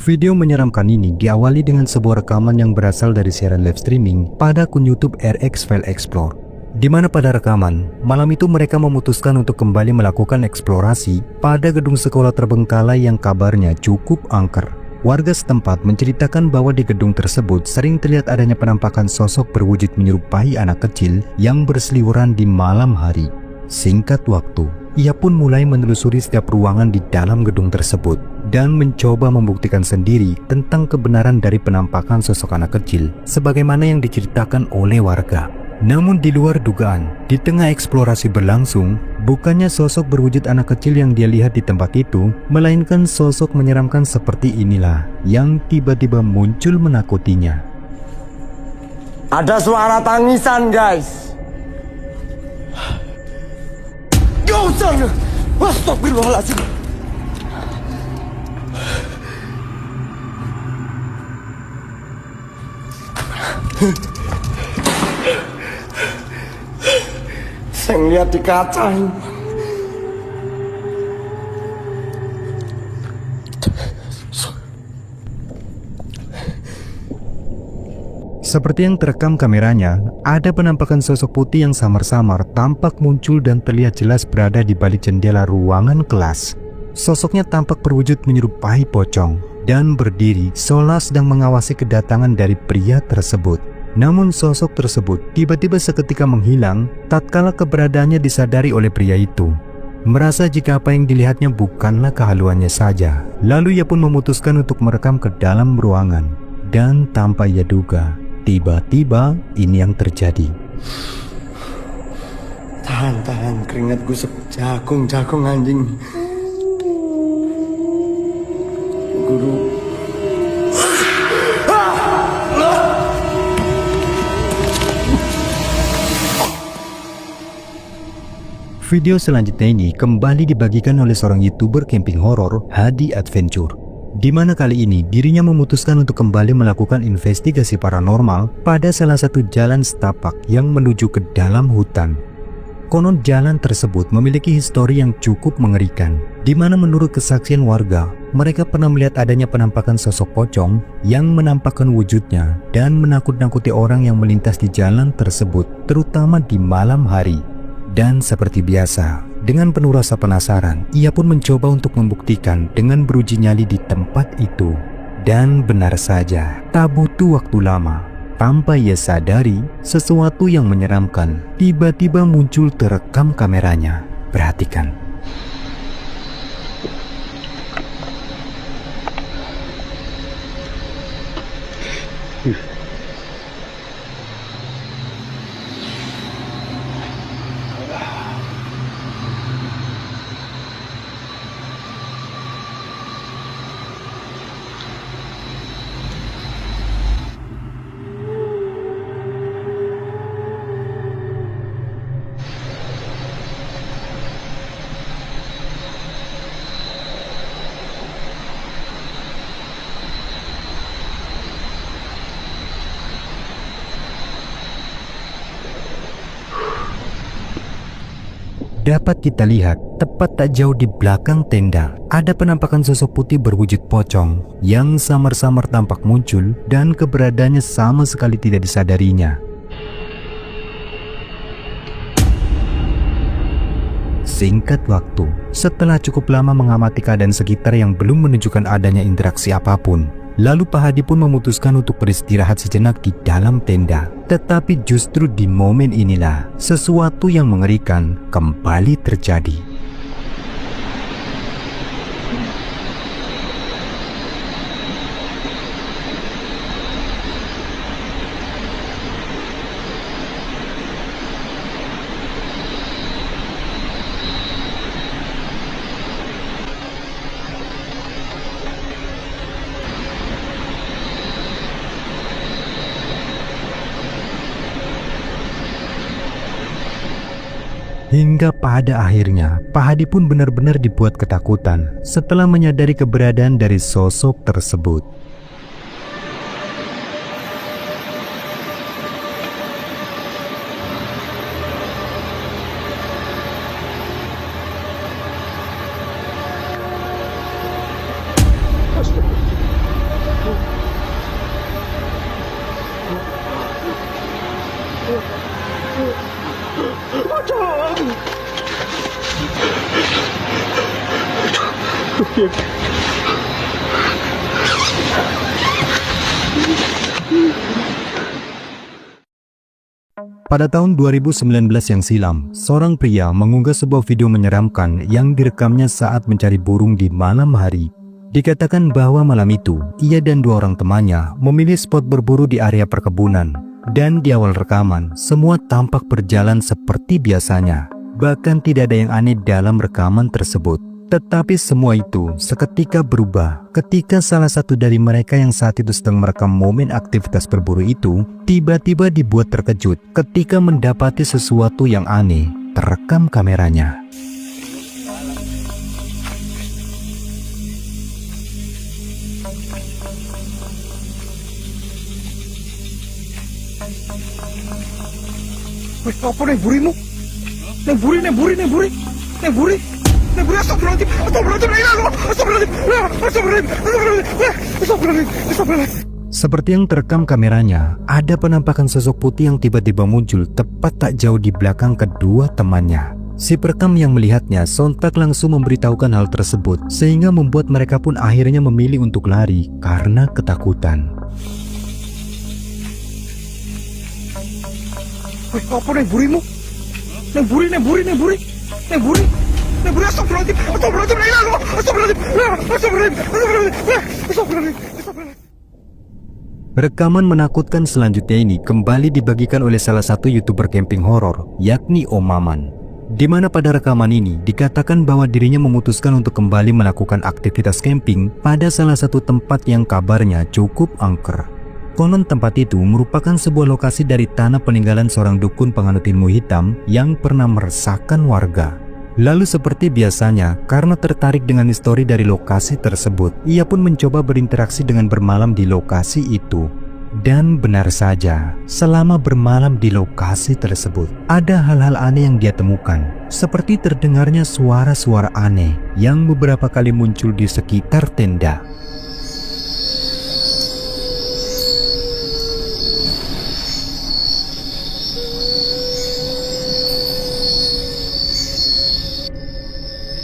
Video menyeramkan ini diawali dengan sebuah rekaman yang berasal dari siaran live streaming pada akun YouTube RX File Explore. Di mana pada rekaman, malam itu mereka memutuskan untuk kembali melakukan eksplorasi pada gedung sekolah terbengkalai yang kabarnya cukup angker. Warga setempat menceritakan bahwa di gedung tersebut sering terlihat adanya penampakan sosok berwujud menyerupai anak kecil yang berseliweran di malam hari. Singkat waktu, ia pun mulai menelusuri setiap ruangan di dalam gedung tersebut dan mencoba membuktikan sendiri tentang kebenaran dari penampakan sosok anak kecil sebagaimana yang diceritakan oleh warga. Namun di luar dugaan, di tengah eksplorasi berlangsung, bukannya sosok berwujud anak kecil yang dia lihat di tempat itu, melainkan sosok menyeramkan seperti inilah yang tiba-tiba muncul menakutinya. Ada suara tangisan, guys. Gosan! Astagfirullahaladzim. Saya ngeliat di kaca. Seperti yang terekam kameranya, ada penampakan sosok putih yang samar-samar tampak muncul dan terlihat jelas berada di balik jendela ruangan kelas. Sosoknya tampak berwujud menyerupai pocong dan berdiri seolah sedang mengawasi kedatangan dari pria tersebut. Namun sosok tersebut tiba-tiba seketika menghilang tatkala keberadaannya disadari oleh pria itu. Merasa jika apa yang dilihatnya bukanlah kehaluannya saja, lalu ia pun memutuskan untuk merekam ke dalam ruangan. Dan tanpa ia duga, tiba-tiba ini yang terjadi. Tahan, keringat gue jagung anjing. Guru. Video selanjutnya ini kembali dibagikan oleh seorang YouTuber camping horor, Hadi Adventure, di mana kali ini dirinya memutuskan untuk kembali melakukan investigasi paranormal pada salah satu jalan setapak yang menuju ke dalam hutan. Konon jalan tersebut memiliki histori yang cukup mengerikan, di mana menurut kesaksian warga, mereka pernah melihat adanya penampakan sosok pocong yang menampakkan wujudnya dan menakut-nakuti orang yang melintas di jalan tersebut, terutama di malam hari. Dan seperti biasa, dengan penuh rasa penasaran, ia pun mencoba untuk membuktikan dengan beruji nyali di tempat itu. Dan benar saja, tak butuh waktu lama, tanpa ia sadari, sesuatu yang menyeramkan tiba-tiba muncul terekam kameranya. Perhatikan. Dapat kita lihat, tepat tak jauh di belakang tenda, ada penampakan sosok putih berwujud pocong yang samar-samar tampak muncul dan keberadaannya sama sekali tidak disadarinya. Singkat waktu, setelah cukup lama mengamati keadaan sekitar yang belum menunjukkan adanya interaksi apapun, lalu Pak Hadi pun memutuskan untuk beristirahat sejenak di dalam tenda. Tetapi justru di momen inilah sesuatu yang mengerikan kembali terjadi. Hingga pada akhirnya, Pak Hadi pun benar-benar dibuat ketakutan setelah menyadari keberadaan dari sosok tersebut. Pada tahun 2019 yang silam, seorang pria mengunggah sebuah video menyeramkan yang direkamnya saat mencari burung di malam hari. Dikatakan bahwa malam itu, ia dan dua orang temannya memilih spot berburu di area perkebunan. Dan di awal rekaman, semua tampak berjalan seperti biasanya. Bahkan tidak ada yang aneh dalam rekaman tersebut. Tetapi semua itu seketika berubah ketika salah satu dari mereka yang saat itu sedang merekam momen aktivitas berburu itu tiba-tiba dibuat terkejut ketika mendapati sesuatu yang aneh terekam kameranya. Wih, apa nih burimu? Nih buri. Seperti yang terekam kameranya, ada penampakan sosok putih yang tiba-tiba muncul tepat tak jauh di belakang kedua temannya. Si perekam yang melihatnya sontak langsung memberitahukan hal tersebut, sehingga membuat mereka pun akhirnya memilih untuk lari karena ketakutan. Wih, apa nih burimu? Nih buri. Rekaman menakutkan selanjutnya ini kembali dibagikan oleh salah satu YouTuber camping horor, yakni Om Maman. Di mana pada rekaman ini dikatakan bahwa dirinya memutuskan untuk kembali melakukan aktivitas camping pada salah satu tempat yang kabarnya cukup angker. Konon tempat itu merupakan sebuah lokasi dari tanah peninggalan seorang dukun penganut ilmu hitam yang pernah meresahkan warga. Lalu seperti biasanya, karena tertarik dengan histori dari lokasi tersebut, ia pun mencoba berinteraksi dengan bermalam di lokasi itu. Dan benar saja, selama bermalam di lokasi tersebut, ada hal-hal aneh yang dia temukan. Seperti terdengarnya suara-suara aneh yang beberapa kali muncul di sekitar tenda.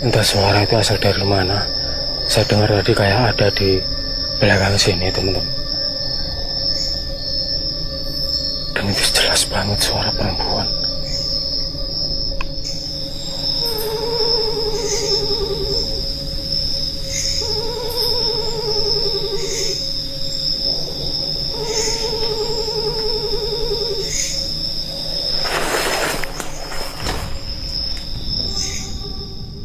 Entah suara itu asal dari mana. Saya dengar tadi kayak ada di belakang sini, teman-teman. Dan itu jelas banget suara perempuan.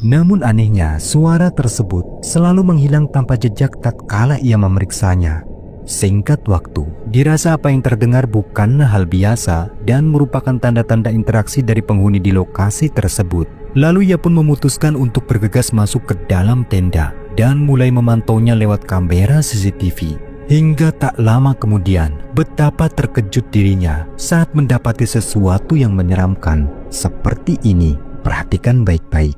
Namun anehnya, suara tersebut selalu menghilang tanpa jejak tatkala ia memeriksanya. Singkat waktu, dirasa apa yang terdengar bukanlah hal biasa dan merupakan tanda-tanda interaksi dari penghuni di lokasi tersebut. Lalu ia pun memutuskan untuk bergegas masuk ke dalam tenda dan mulai memantaunya lewat kamera CCTV. Hingga tak lama kemudian, betapa terkejut dirinya saat mendapati sesuatu yang menyeramkan seperti ini. Perhatikan baik-baik.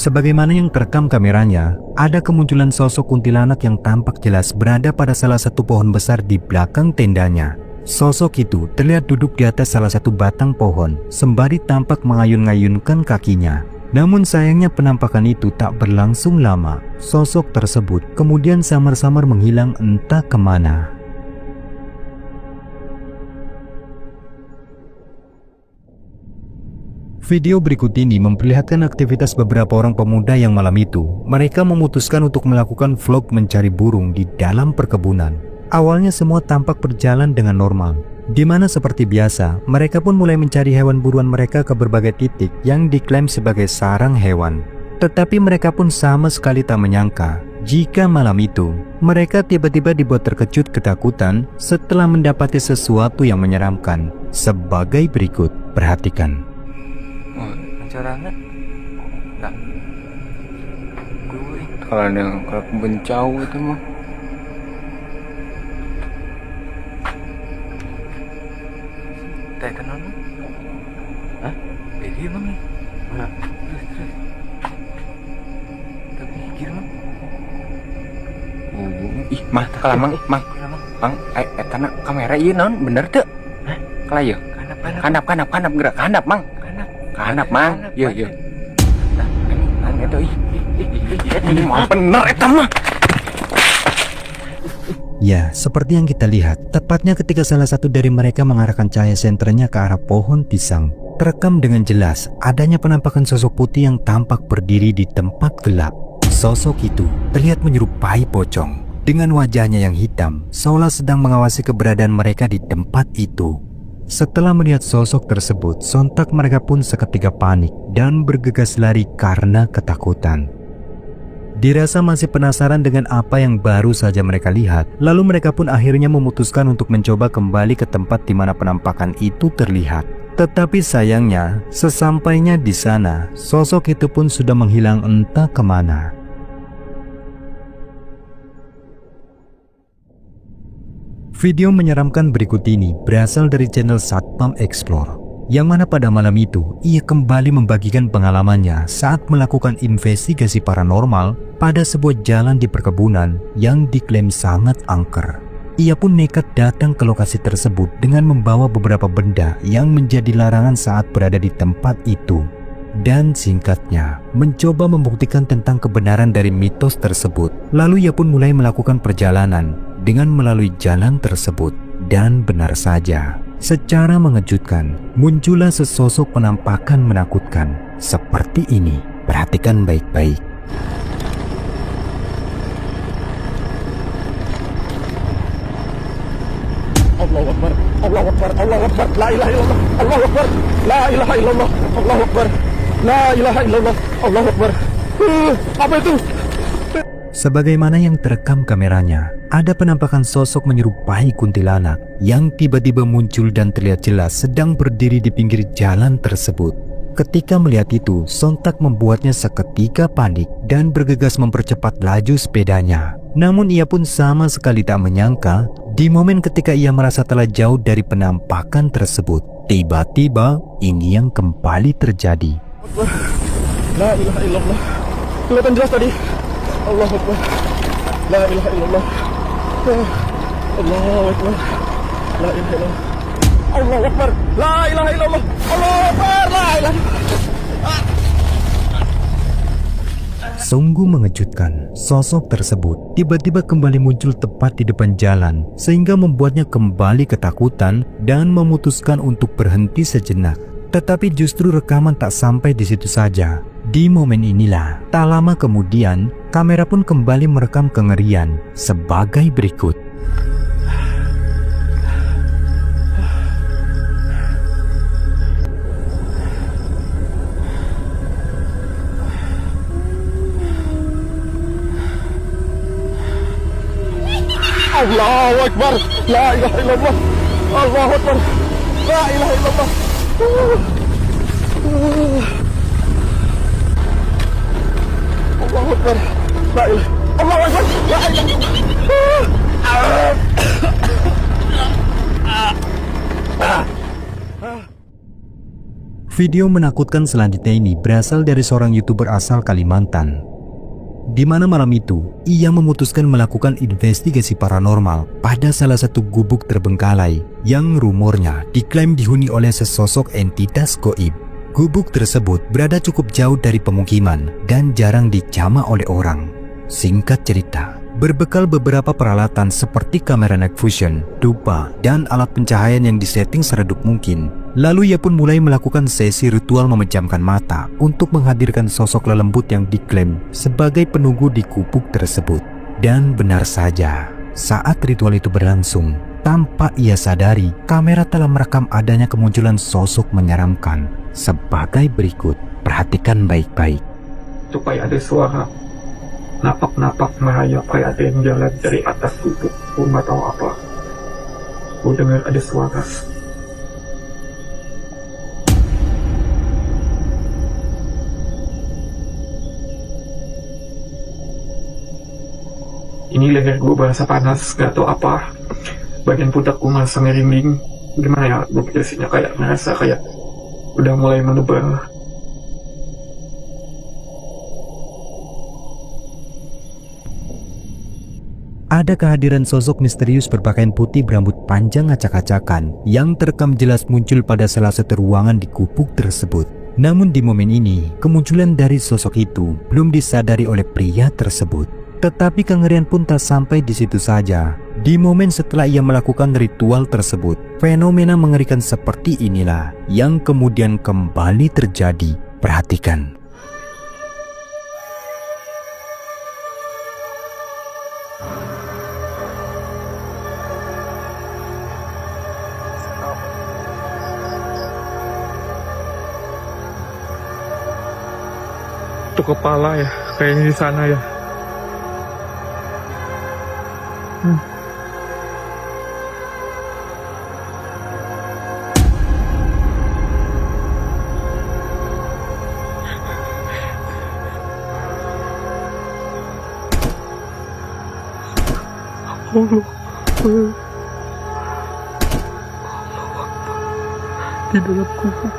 Sebagaimana yang terekam kameranya, ada kemunculan sosok kuntilanak yang tampak jelas berada pada salah satu pohon besar di belakang tendanya. Sosok itu terlihat duduk di atas salah satu batang pohon, sembari tampak mengayun-ngayunkan kakinya. Namun sayangnya penampakan itu tak berlangsung lama. Sosok tersebut kemudian samar-samar menghilang entah kemana. Video berikut ini memperlihatkan aktivitas beberapa orang pemuda yang malam itu mereka memutuskan untuk melakukan vlog mencari burung di dalam perkebunan. Awalnya semua tampak berjalan dengan normal, di mana seperti biasa mereka pun mulai mencari hewan buruan mereka ke berbagai titik yang diklaim sebagai sarang hewan. Tetapi mereka pun sama sekali tak menyangka Jika malam itu, mereka tiba-tiba dibuat terkejut ketakutan setelah mendapati sesuatu yang menyeramkan. Sebagai berikut, perhatikan. Pencarangan? Enggak. Kalau ada kalau bencau itu mah. Teh kenal mah? Hah? Bedi bang nih. Mana? Terus. Tapi mikir mah. Ih, mah kalau mang. Tanah kamera ieu naon bener teu? Hah? Kala ieu. Kanap gerak kanap mang. Kanap mang. Ieu. Nah, eta ih. Ini mah bener eta mah. Ya, seperti yang kita lihat, tepatnya ketika salah satu dari mereka mengarahkan cahaya senternya ke arah pohon pisang, terekam dengan jelas adanya penampakan sosok putih yang tampak berdiri di tempat gelap. Sosok itu terlihat menyerupai pocong, dengan wajahnya yang hitam, seolah sedang mengawasi keberadaan mereka di tempat itu. Setelah melihat sosok tersebut, sontak mereka pun seketika panik dan bergegas lari karena ketakutan. Dirasa masih penasaran dengan apa yang baru saja mereka lihat, lalu mereka pun akhirnya memutuskan untuk mencoba kembali ke tempat di mana penampakan itu terlihat. Tetapi sayangnya, sesampainya di sana, sosok itu pun sudah menghilang entah kemana. Video menyeramkan berikut ini berasal dari channel Satpam Explore, yang mana pada malam itu ia kembali membagikan pengalamannya saat melakukan investigasi paranormal pada sebuah jalan di perkebunan yang diklaim sangat angker. Ia pun nekat datang ke lokasi tersebut dengan membawa beberapa benda yang menjadi larangan saat berada di tempat itu. Dan singkatnya, mencoba membuktikan tentang kebenaran dari mitos tersebut. Lalu ia pun mulai melakukan perjalanan dengan melalui jalan tersebut. Dan benar saja, secara mengejutkan, muncullah sesosok penampakan menakutkan seperti ini. Perhatikan baik-baik. Allahu Akbar, Allahu Akbar, Allahu Akbar, la ilaha illallah, Allahu Akbar, la ilaha illallah, Allahu Akbar, la ilaha illallah, Allahu Akbar. Apa itu? Sebagaimana yang terekam kameranya, ada penampakan sosok menyerupai kuntilanak yang tiba-tiba muncul dan terlihat jelas sedang berdiri di pinggir jalan tersebut. Ketika melihat itu, sontak membuatnya seketika panik dan bergegas mempercepat laju sepedanya. Namun ia pun sama sekali tak menyangka, di momen ketika ia merasa telah jauh dari penampakan tersebut, tiba-tiba ini yang kembali terjadi. La ilaha illallah. Kelihatan jelas tadi. Allahu Akbar. La ilaha illallah. Allahu Akbar. La ilaha illallah. Allahu Akbar. La ilaha illallah. Allahu Akbar. La ilaha. Sungguh mengejutkan, sosok tersebut tiba-tiba kembali muncul tepat di depan jalan sehingga membuatnya kembali ketakutan dan memutuskan untuk berhenti sejenak. Tetapi justru rekaman tak sampai di situ saja. Di momen inilah, tak lama kemudian, kamera pun kembali merekam kengerian sebagai berikut. Allahu Akbar. La ilaha illallah. Allahu Akbar. La ilaha illallah. Allahu Akbar. La ilaha. Allahu Akbar. La ilaha. Video menakutkan selanjutnya ini berasal dari seorang YouTuber asal Kalimantan, di mana malam itu ia memutuskan melakukan investigasi paranormal pada salah satu gubuk terbengkalai yang rumornya diklaim dihuni oleh sesosok entitas gaib. Gubuk tersebut berada cukup jauh dari pemukiman dan jarang dijamah oleh orang. Singkat cerita, berbekal beberapa peralatan seperti kamera night vision, dupa, dan alat pencahayaan yang disetting seredup mungkin, lalu ia pun mulai melakukan sesi ritual memejamkan mata untuk menghadirkan sosok lelembut yang diklaim sebagai penunggu di gubuk tersebut. Dan benar saja, saat ritual itu berlangsung, tanpa ia sadari, kamera telah merekam adanya kemunculan sosok menyeramkan sebagai berikut. Perhatikan baik-baik. Supaya ada suara napak-napak merayap kayak ada yang jalan dari atas gubuk. Gue nggak tahu apa. Gue dengar ada suara. Ini leher gue berasa panas, gak tau apa. Bagian pundak gue merasa merinding. Gimana ya, gue jelasinnya kayak ngerasa kayak udah mulai menebal. Ada kehadiran sosok misterius berpakaian putih berambut panjang acak-acakan yang terekam jelas muncul pada salah satu ruangan di gubuk tersebut. Namun di momen ini, kemunculan dari sosok itu belum disadari oleh pria tersebut. Tetapi kengerian pun tak sampai di situ saja. Di momen setelah ia melakukan ritual tersebut, fenomena mengerikan seperti inilah yang kemudian kembali terjadi. Perhatikan. Itu kepala ya, kayaknya di sana ya. Di dalam gubuk.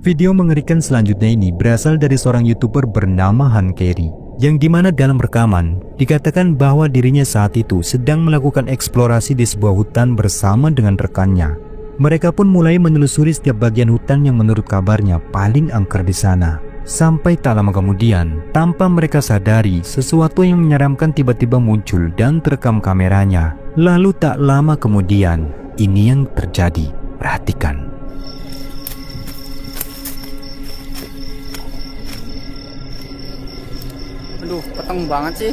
Video mengerikan selanjutnya ini berasal dari seorang YouTuber bernama Han Carey, yang dimana dalam rekaman dikatakan bahwa dirinya saat itu sedang melakukan eksplorasi di sebuah hutan bersama dengan rekannya. Mereka pun mulai menelusuri setiap bagian hutan yang menurut kabarnya paling angker di sana. Sampai tak lama kemudian, tanpa mereka sadari, sesuatu yang menyeramkan tiba-tiba muncul dan terekam kameranya. Lalu tak lama kemudian, ini yang terjadi. Perhatikan. Aduh, peteng banget sih.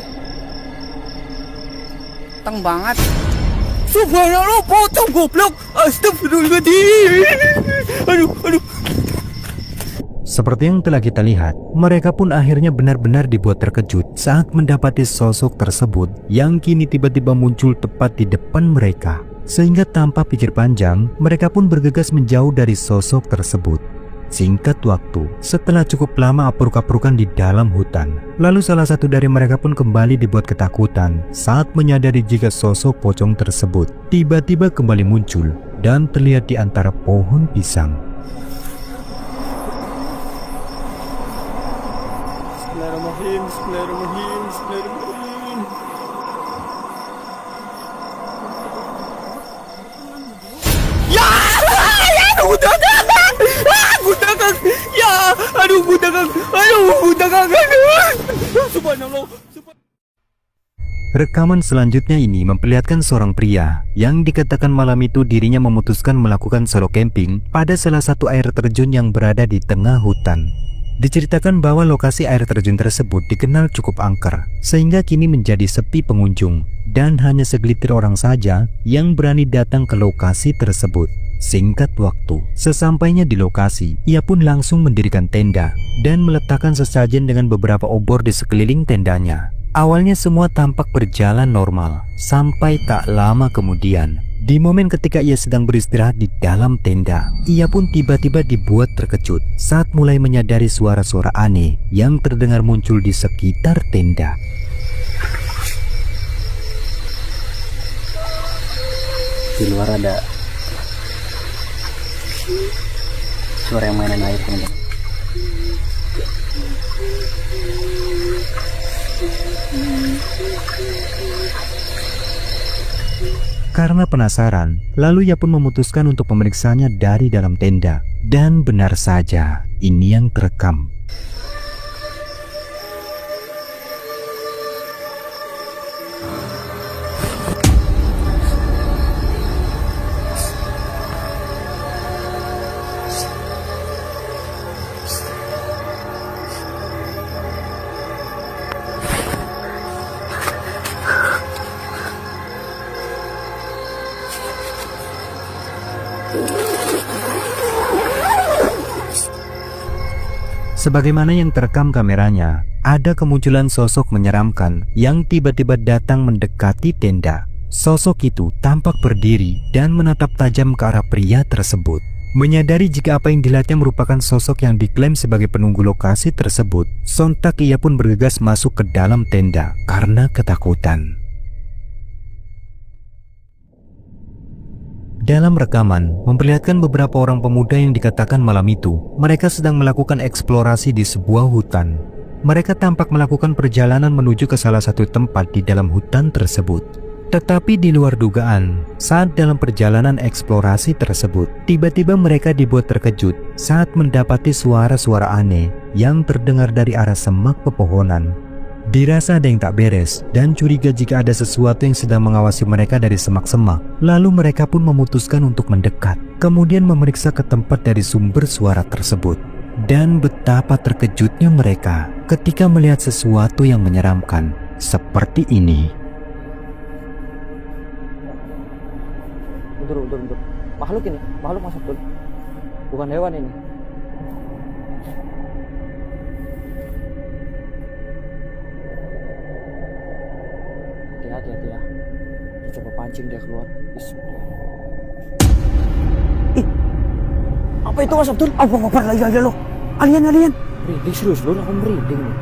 Peteng banget. Subhanallah, potong goblok. Astagfirullahaladzim. Aduh. Seperti yang telah kita lihat, mereka pun akhirnya benar-benar dibuat terkejut saat mendapati sosok tersebut yang kini tiba-tiba muncul tepat di depan mereka. Sehingga tanpa pikir panjang, mereka pun bergegas menjauh dari sosok tersebut. Singkat waktu, setelah cukup lama apruk-aprukan di dalam hutan, lalu salah satu dari mereka pun kembali dibuat ketakutan saat menyadari jika sosok pocong tersebut tiba-tiba kembali muncul dan terlihat di antara pohon pisang. Bismillahirrahmanirrahim. Ya, Subhanallah. Rekaman selanjutnya ini memperlihatkan seorang pria yang dikatakan malam itu dirinya memutuskan melakukan solo camping pada salah satu air terjun yang berada di tengah hutan. Diceritakan bahwa lokasi air terjun tersebut dikenal cukup angker, sehingga kini menjadi sepi pengunjung dan hanya segelintir orang saja yang berani datang ke lokasi tersebut. Singkat waktu, sesampainya di lokasi, ia pun langsung mendirikan tenda dan meletakkan sesajen dengan beberapa obor di sekeliling tendanya. Awalnya semua tampak berjalan normal, sampai tak lama kemudian, di momen ketika ia sedang beristirahat di dalam tenda, ia pun tiba-tiba dibuat terkejut saat mulai menyadari suara-suara aneh yang terdengar muncul di sekitar tenda. Di luar ada suara yang mainan air, teman-teman. Karena penasaran, lalu ia pun memutuskan untuk memeriksanya dari dalam tenda. Dan benar saja, ini yang terekam. Sebagaimana yang terekam kameranya, ada kemunculan sosok menyeramkan yang tiba-tiba datang mendekati tenda. Sosok itu tampak berdiri dan menatap tajam ke arah pria tersebut. Menyadari jika apa yang dilihatnya merupakan sosok yang diklaim sebagai penunggu lokasi tersebut, sontak ia pun bergegas masuk ke dalam tenda karena ketakutan. Dalam rekaman, memperlihatkan beberapa orang pemuda yang dikatakan malam itu, mereka sedang melakukan eksplorasi di sebuah hutan. Mereka tampak melakukan perjalanan menuju ke salah satu tempat di dalam hutan tersebut. Tetapi di luar dugaan, saat dalam perjalanan eksplorasi tersebut, tiba-tiba mereka dibuat terkejut saat mendapati suara-suara aneh yang terdengar dari arah semak pepohonan. Dirasa ada yang tak beres dan curiga jika ada sesuatu yang sedang mengawasi mereka dari semak-semak. Lalu mereka pun memutuskan untuk mendekat, kemudian memeriksa ke tempat dari sumber suara tersebut. Dan betapa terkejutnya mereka ketika melihat sesuatu yang menyeramkan seperti ini. Bentar. Makhluk ini, makhluk masuk tuh. Bukan hewan ini. Hati-hati ya. Coba pancing dia keluar. Ih, apa itu Mas Abdul? Apa lagi lo? Alien. Merinding serius bro, aku merinding nih.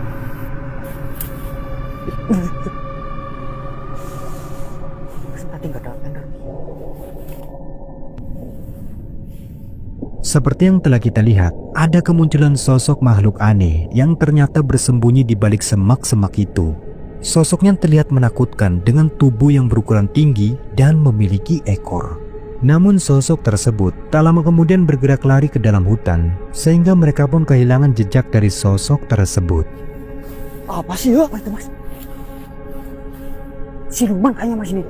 Seperti yang telah kita lihat, ada kemunculan sosok makhluk aneh yang ternyata bersembunyi di balik semak-semak itu. Sosoknya terlihat menakutkan dengan tubuh yang berukuran tinggi dan memiliki ekor. Namun sosok tersebut tak lama kemudian bergerak lari ke dalam hutan, sehingga mereka pun kehilangan jejak dari sosok tersebut. Apa sih ya? Apa itu Mas? Siluman kayaknya Mas ini.